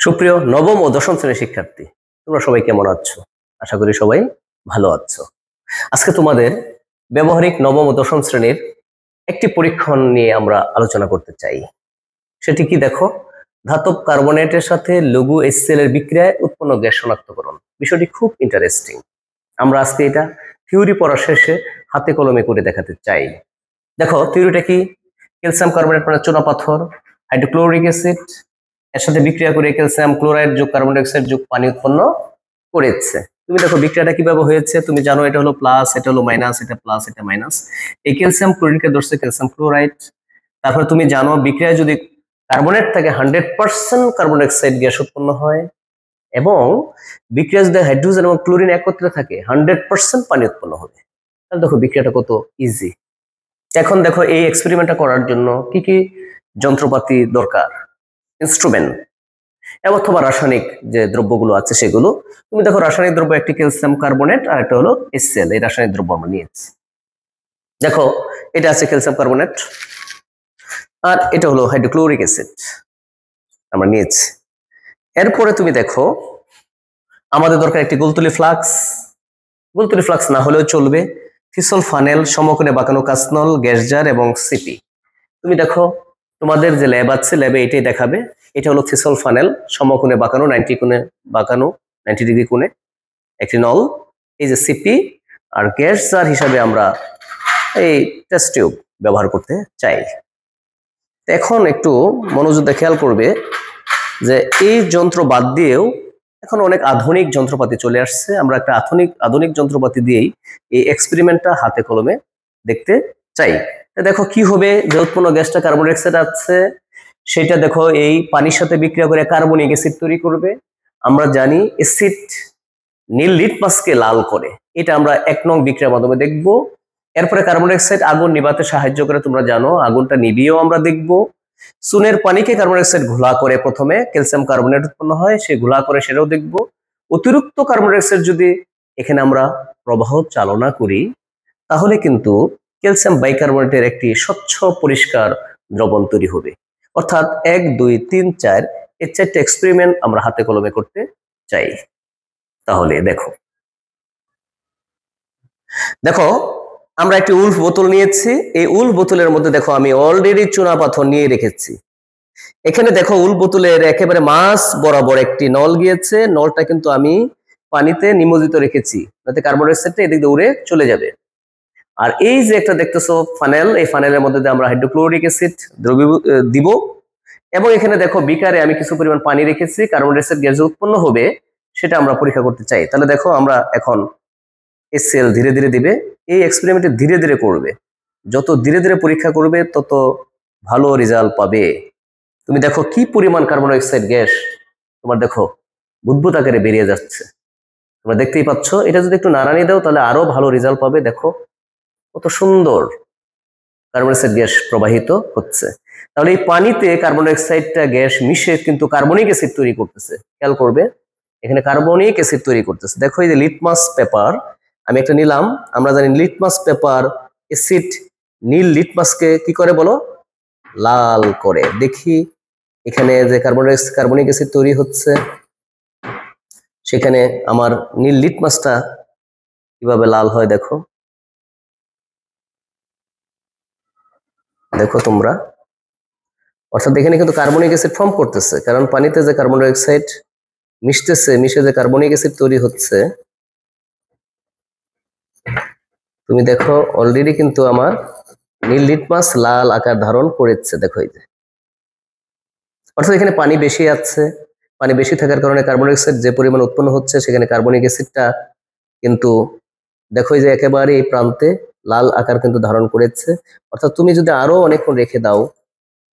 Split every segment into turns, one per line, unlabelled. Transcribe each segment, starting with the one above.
সুপ্রিয় নবম ও দশম শ্রেণীর শিক্ষার্থী, তোমরা সবাই কেমন আছো? আশা করি সবাই ভালো আছো। আজকে তোমাদের ব্যবহারিক নবম ও দশম শ্রেণীর একটি পরীক্ষণ নিয়ে আমরা আলোচনা করতে চাই। সেটি কি দেখো, ধাতব কার্বনেটের সাথে লঘু HCl এর বিক্রিয়ায় উৎপন্ন গ্যাস শনাক্তকরণ। বিষয়টি খুব ইন্টারেস্টিং। আমরা আজকে এটা থিওরি পড়া শেষে হাতে কলমে করে দেখাতে চাই। দেখো থিওরিটা কি, ক্যালসিয়াম কার্বনেট মানে চুনাপাথর, হাইড্রোক্লোরিক অ্যাসিড এর সাথে বিক্রিয়া করে ক্যালসিয়াম ক্লোরাইড যোগ কার্বন ডাইঅক্সাইড যোগ পানি উৎপন্ন করেছে। তুমি দেখো বিক্রিয়াটা কিভাবে হয়েছে, তুমি জানো এটা হলো প্লাস, এটা হলো মাইনাস, এটা প্লাস, এটা মাইনাস। এই ক্যালসিয়াম ক্লোরিনকে ধরছে ক্যালসিয়াম ক্লোরাইড। তারপরে তুমি জানো বিক্রিয়ায় যদি কার্বনেট থেকে 100% কার্বন ডাইঅক্সাইড গ্যাস উৎপন্ন হয় এবং বিক্রিয়া যদি হাইড্রোজেন এবং ক্লোরিন একত্রে থাকে 100% পানি উৎপন্ন হবে। তাহলে দেখো বিক্রিয়াটা কত ইজি। এখন দেখো এই এক্সপেরিমেন্টটা করার জন্য কি কি যন্ত্রপাতি দরকার, ইনস্ট্রুমেন্ট অথবা রাসায়নিক যে দ্রব্যগুলো আছে সেগুলো। তুমি দেখো রাসায়নিক দ্রব্য একটি ক্যালসিয়াম কার্বনেট আর একটা হলো HCl, এই রাসায়নিক দ্রব্য আমরা নিয়েছি। দেখো এটা আছে ক্যালসিয়াম কার্বনেট আর এটা হলো হাইড্রোক্লোরিক অ্যাসিড আমরা নিয়েছি। এরপরে তুমি দেখো আমাদের দরকার একটি গোলতুলি ফ্লাক্স। গোলতুলি ফ্লাক্স না হলেও চলবে, থিসল ফানেল, সমকোণে বাঁকানো কাঁচনল, গ্যাস জার এবং সিপি। তুমি দেখো তোমাদের যে ল্যাব আছে ল্যাবে এটাই দেখাবে। এটা হলো থিসল ফানেল, সমকোণে বাঁকানো 90 কোণে বাঁকানো 90 ডিগ্রি কোণে একটি নল। এই যে সিপি আর গ্যাস জার হিসাবে আমরা এই টেস্ট টিউব ব্যবহার করতে চাই। এখন একটু মনোযোগ দিয়ে খেয়াল করবে যে এই যন্ত্র বাদ দিয়েও এখন অনেক আধুনিক যন্ত্রপাতি চলে আসছে। আমরা একটা আধুনিক যন্ত্রপাতি দিয়েই এই এক্সপেরিমেন্টটা হাতে কলমে দেখতে চাই। দেখো কি হবে, যে উৎপন্ন গ্যাসটা কার্বন ডাইঅক্সাইড আছে সেটা দেখো এই পানির সাথে বিক্রিয়া করে কার্বনিক অ্যাসিড তৈরি করবে। আমরা জানি অ্যাসিড নীল লিটমাসকে লাল করে, এটা আমরা 1 নং বিক্রিয়ার মাধ্যমে দেখব। এরপরে কার্বন ডাইঅক্সাইড আগুন নিভাতে সাহায্য করে, তোমরা জানো আগুনটা নিভিয়েও আমরা দেখব। চুনের পানিকে কার্বন ডাইঅক্সাইড ঘোলা করে প্রথমে ক্যালসিয়াম কার্বনেট উৎপন্ন হয়, সে ঘোলা করে সেটাও দেখব। অতিরিক্ত কার্বন ডাইঅক্সাইড যদি এখানে আমরা প্রবাহ চালনা করি তাহলে কিন্তু ক্যালসিয়াম বাইকার্বনেটের একটি স্বচ্ছ পরিষ্কার দ্রবণ তৈরি হবে। অর্থাৎ 1, 2, 3, 4 এই 4টে এক্সপেরিমেন্ট আমরা হাতে কলমে করতে চাই। তাহলে দেখো দেখো আমরা একটি উল্ফ বোতল নিয়েছি। এই উল্ফ বোতলের মধ্যে দেখো আমি অলরেডি চুনা পাথর নিয়ে রেখেছি। এখানে দেখো উল্ফ বোতলের একেবারে মাঝ বরাবর একটি নল গিয়েছে, নলটা কিন্তু আমি পানিতে নিমজ্জিত রেখেছি যাতে কার্বন ডাইঅক্সাইডটা এদিক দিয়ে উড়ে চলে যাবে। আর এই যে একটা দেখতেছো ফানেল, এই ফানেলের মধ্যে দিয়ে আমরা হাইড্রোক্লোরিক অ্যাসিড দিব এবং এখানে দেখো বিকারে আমি কিছু পরিমাণ পানি রেখেছি, কার্বন ডাইঅক্সাইড গ্যাস উৎপন্ন হবে সেটা আমরা পরীক্ষা করতে চাই। তাহলে দেখো আমরা এখন HCl ধীরে ধীরে দিবে। এই এক্সপেরিমেন্টে ধীরে ধীরে করবে, যত ধীরে ধীরে পরীক্ষা করবে তত ভালো রেজাল্ট পাবে। তুমি দেখো কি পরিমাণ কার্বন ডাইঅক্সাইড গ্যাস তোমার দেখো বুদবুদ আকারে বেরিয়ে যাচ্ছে, তোমরা দেখতেই পাচ্ছ। এটা যদি একটু নাড়ানি দাও তাহলে আরো ভালো রেজাল্ট পাবে। দেখো কত সুন্দর কার্বন ডাইঅক্সাইড গ্যাস প্রবাহিত হচ্ছে। তাহলে এই পানিতে কার্বন ডাইঅক্সাইডটা গ্যাস মিশে কিন্তু কার্বনিক অ্যাসিড তৈরি করতেছে। খেয়াল করবে এখানে কার্বনিক অ্যাসিড তৈরি করতেছে। দেখো এই যে লিটমাস পেপার আমি একটা নিলাম, আমরা জানি লিটমাস পেপার অ্যাসিড নীল লিটমাসকে কি করে বলো, লাল করে। দেখি এখানে যে কার্বনিক অ্যাসিড তৈরি হচ্ছে সেখানে আমার নীল লিটমাসটা কিভাবে লাল হয় দেখো। দেখো তোমরা, অর্থাৎ এখানে কিন্তু কার্বনিক অ্যাসিড ফর্ম করতেছে, কারণ পানিতে যে কার্বন ডাইঅক্সাইড মিশতেছে, মিশে যে কার্বনিক অ্যাসিড তৈরি হচ্ছে। তুমি দেখো অলরেডি কিন্তু আমার নীল লিটমাস লাল আকার ধারণ করেছে। দেখো এই যে, অর্থাৎ এখানে পানি বেশি আছে, পানি বেশি থাকার কারণে কার্বন ডাইঅক্সাইড যে পরিমাণ উৎপন্ন হচ্ছে সেখানে কার্বনিক অ্যাসিডটা কিন্তু দেখো এই যে একেবারে এই প্রান্তে লাল আকার কিন্তু ধারণ করেছে। অর্থাৎ তুমি যদি আরো অনেকক্ষণ রেখে দাও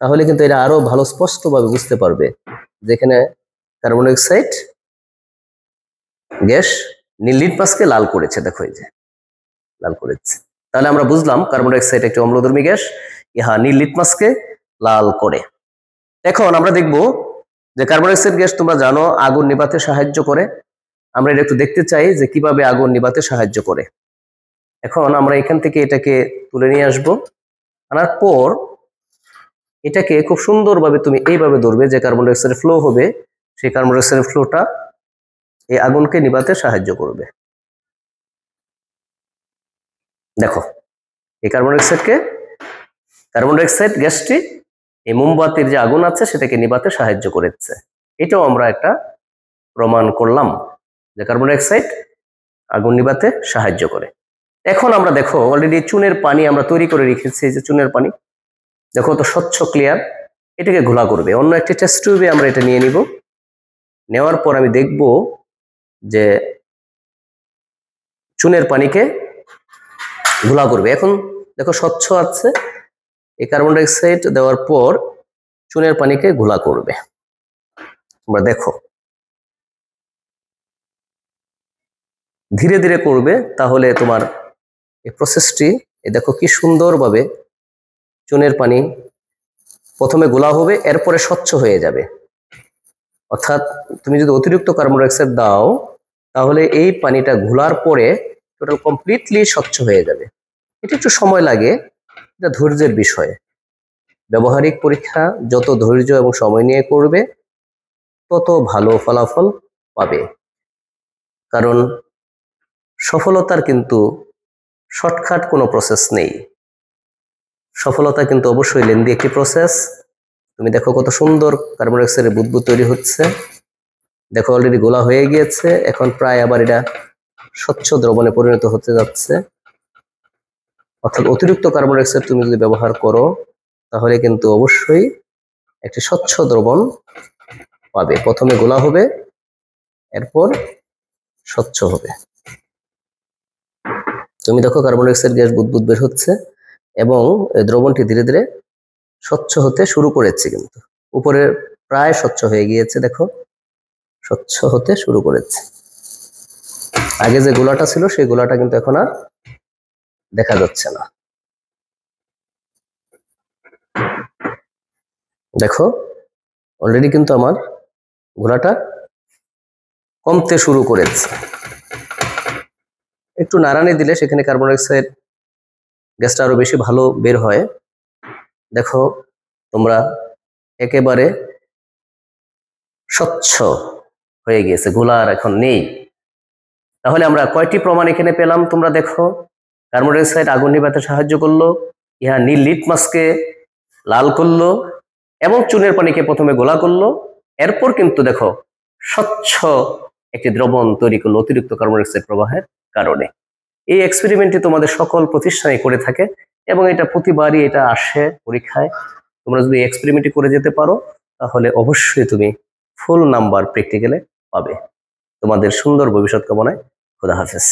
তাহলে কিন্তু এটা আরো ভালো স্পষ্টভাবে বুঝতে পারবে যেখানে কার্বন ডাইঅক্সাইড গ্যাস নীল লিটমাসকে লাল করেছে। দেখো এই যে লাল করেছে। তাহলে আমরা বুঝলাম কার্বন ডাইঅক্সাইড একটি অম্লধর্মী গ্যাস, ইহা নীল লিটমাসকে লাল করে। এখন আমরা দেখব যে কার্বন ডাইঅক্সাইড গ্যাস তোমরা জানো আগুন নিভাতে সাহায্য করে। আমরা এটা একটু দেখতে চাই যে কিভাবে আগুন নিভাতে সাহায্য করে। এখন আমরা এখান থেকে এটাকে তুলে নিয়ে আসবো, আনার পর এটাকে খুব সুন্দরভাবে তুমি এইভাবে ধরবে যে কার্বন ডাইঅক্সাইড ফ্লো হবে সেই কার্বন ডাই অক্সাইডের ফ্লোটা এই আগুনকে নিভাতে সাহায্য করবে। দেখো এই কার্বন ডাই অক্সাইড গ্যাসটি এই মোমবাতির যে আগুন আছে সেটাকে নিভাতে সাহায্য করেছে। এটাও আমরা একটা প্রমাণ করলাম যে কার্বন ডাই অক্সাইড আগুন নিভাতে সাহায্য করে। এখন আমরা দেখো অলরেডি চুনের পানি আমরা তৈরি করে রেখেছি, এই যে চুনের পানি দেখো তো স্বচ্ছ ক্লিয়ার, এটাকে ঘোলা করবে। অন্য একটি টেস্ট টিউবে আমরা এটা নিয়ে নিব, নেওয়ার পর আমি দেখব যে চুনের পানিকে ঘোলা করবে। এখন দেখো স্বচ্ছ আছে, এই কার্বন ডাই অক্সাইড দেওয়ার পর চুনের পানিকে ঘোলা করবে। তোমরা দেখো ধীরে ধীরে করবে, তাহলে তোমার এই প্রসেসটি দেখো কি সুন্দরভাবে চুনের পানি প্রথমে ঘোলা হবে, এরপরে স্বচ্ছ হয়ে যাবে। অর্থাৎ তুমি যদি অতিরিক্ত কার্বন ডাই অক্সাইড দাও তাহলে এই পানিটা ঘোলার পরে টোটাল কমপ্লিটলি স্বচ্ছ হয়ে যাবে। এটা একটু সময় লাগে, এটা ধৈর্যের বিষয়। ব্যবহারিক পরীক্ষা যত ধৈর্য এবং সময় নিয়ে করবে তত ভালো ফলাফল পাবে। কারণ সফলতার কিন্তু শর্টকাট কোনো প্রসেস নেই, সফলতা কিন্তু অবশ্যই লেন্দি একটি প্রসেস। তুমি দেখো কত সুন্দর কার্বন ডাই অক্সাইডের বুদবুদ তৈরি হচ্ছে, দেখো অলরেডি গোলা হয়ে গিয়েছে, এখন প্রায় আবার এটা স্বচ্ছ দ্রবণে পরিণত হতে যাচ্ছে। অর্থাৎ অতিরিক্ত কার্বন ডাই অক্সাইড তুমি যদি ব্যবহার করো তাহলে কিন্তু অবশ্যই একটি স্বচ্ছ দ্রবণ পাবে। প্রথমে গোলা হবে, এরপর স্বচ্ছ হবে। তুমি দেখো কার্বন ডাই অক্সাইড গ্যাস বুদবুদ বের হচ্ছে এবং এই দ্রবণটি ধীরে ধীরে স্বচ্ছ হতে শুরু করেছে, কিন্তু উপরে প্রায় স্বচ্ছ হয়ে গিয়েছে, দেখো স্বচ্ছ হতে শুরু করেছে। আগে যে গোলাটা ছিল সেই গোলাটা কিন্তু এখন আর দেখা যাচ্ছে না। দেখো অলরেডি কিন্তু আমার গোলাটা কমতে শুরু করেছে। একটু নাড়ানি দিলে সেখানে কার্বন ডাই অক্সাইড গ্যাসটা আরো বেশি ভালো বের হয়। দেখো তোমরা একেবারে স্বচ্ছ হয়ে গিয়েছে, গোলা আর এখন নেই। তাহলে আমরা কয়টি প্রমাণ এখানে পেলাম? তোমরা দেখো কার্বন ডাই অক্সাইড আগুন নিভাতে সাহায্য করলো, ইহা নীল লিটমাসকে লাল করলো এবং চুনের পানিকে প্রথমে গোলা করলো, এরপর কিন্তু দেখো স্বচ্ছ একটি দ্রবণ তৈরি করলো অতিরিক্ত কার্বন ডাই অক্সাইড প্রবাহের কারণে। এই এক্সপেরিমেন্টটি তোমাদের সকল প্রতিষ্ঠানে করে থাকে এবং এটা প্রতিবারই এটা আসে পরীক্ষায়। তোমরা যদি এক্সপেরিমেন্টটি করে যেতে পারো তাহলে অবশ্যই তুমি ফুল নাম্বার প্র্যাকটিক্যালে পাবে। তোমাদের সুন্দর ভবিষ্যৎ কামনায়, খোদা হাফেজ।